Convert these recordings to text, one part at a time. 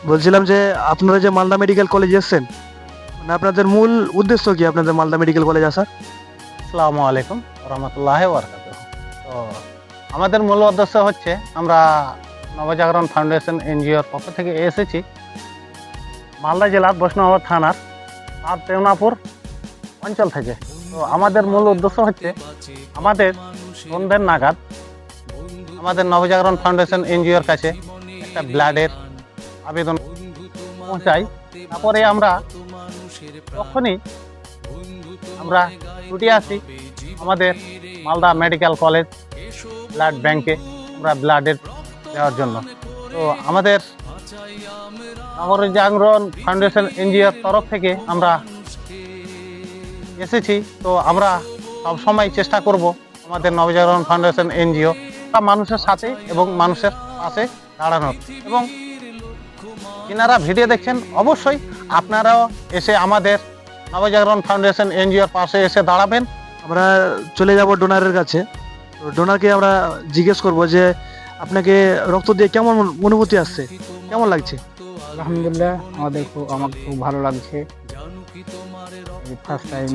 বলছিলাম যে আপনারা যে মালদা মেডিকেল কলেজ এসেছেন, মানে আপনাদের মূল উদ্দেশ্য কি আপনাদের মালদা মেডিকেল কলেজ আসার? আসসালামু আলাইকুম রহমতুল্লাহ বরকাতুহ। তো আমাদের মূল উদ্দেশ্য হচ্ছে আমরা নবজাগরণ ফাউন্ডেশন এনজিওর পক্ষ থেকে এসেছি মালদা জেলার বৈষ্ণব থানার টেমনাপুর অঞ্চল থেকে। তো আমাদের মূল উদ্দেশ্য হচ্ছে আমাদের সন্ধ্যের নাগাদ আমাদের নবজাগরণ ফাউন্ডেশন এনজিওর কাছে একটা ব্লাডের আবেদন পৌঁছাই। তারপরে আমরা তখনই আমরা ছুটে আসি আমাদের মালদা মেডিকেল কলেজ ব্লাড ব্যাংকে আমরা ব্লাডের দেওয়ার জন্য। তো আমাদের নবজাগরণ ফাউন্ডেশন এনজিওর তরফ থেকে আমরা এসেছি। তো আমরা সবসময় চেষ্টা করব আমাদের নবজাগরণ ফাউন্ডেশন এনজিও মানুষের সাথে এবং মানুষের পাশে দাঁড়ানোর। এবং যারা ভিডিও দেখছেন অবশ্যই আপনারাও এসে আমাদের নবজাগরণ ফাউন্ডেশন এনজিওর পাশে এসে দাঁড়াবেন। আমরা চলে যাব ডোনারের কাছে। তো ডোনারকে আমরা জিজ্ঞেস করব যে আপনাকে রক্ত দিয়ে কেমন অনুভূতি আসছে, কেমন লাগছে? আলহামদুলিল্লাহ, আমার খুব ভালো লাগছে। ফার্স্ট টাইম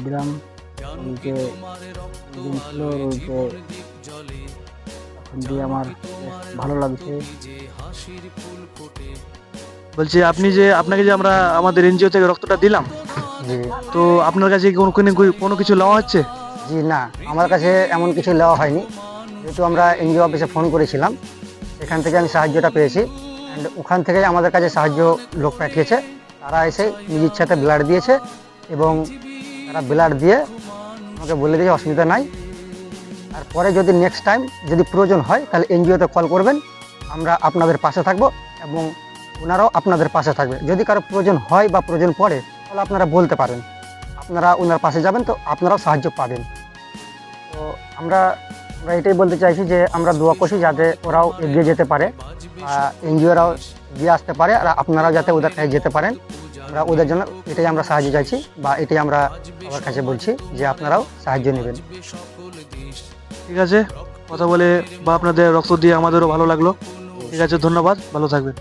দিলাম, রোগীকে দিন ছিল, রোগীকে এখন দিয়ে আমার বেশ ভালো লাগছে। বলছি আপনাকে যে আমরা আমাদের এনজিও থেকে রক্তটা দিলাম, জি তো আপনার কাছে কি কোনো কিছু নেওয়া হচ্ছে? জি না, আমার কাছে এমন কিছু নেওয়া হয়নি। যেহেতু আমরা এনজিও অফিসে ফোন করেছিলাম, সেখান থেকে আমি সাহায্যটা পেয়েছি। অ্যান্ড ওখান থেকে আমাদের কাছে সাহায্য লোক পাঠিয়েছে, তারা এসে নিজ ইচ্ছাতে ব্লাড দিয়েছে এবং তারা ব্লাড দিয়ে আমাকে বলে দিয়েছে অসুবিধা নাই। আর পরে যদি নেক্সট টাইম যদি প্রয়োজন হয় তাহলে এনজিওতে কল করবেন, আমরা আপনাদের পাশে থাকবো এবং ওনারাও আপনাদের পাশে থাকবে। যদি কারো প্রয়োজন হয় বা প্রয়োজন পড়ে তাহলে আপনারা বলতে পারেন, আপনারা ওনার পাশে যাবেন, তো আপনারাও সাহায্য পাবেন। তো আমরা এটাই বলতে চাইছি যে আমরা দোয়া করছি যাতে ওরাও এগিয়ে যেতে পারে, এনজিওরাও এগিয়ে আসতে পারে, আর আপনারাও যাতে ওদের কাছে যেতে পারেন। আমরা ওদের জন্য এটাই আমরা সাহায্য চাইছি, বা এটাই আমরা সবার কাছে বলছি যে আপনারাও সাহায্য নেবেন। ঠিক আছে, কথা বলে বা আপনাদের রক্ত দিয়ে আমাদেরও ভালো লাগলো। ঠিক আছে, ধন্যবাদ, ভালো থাকবেন।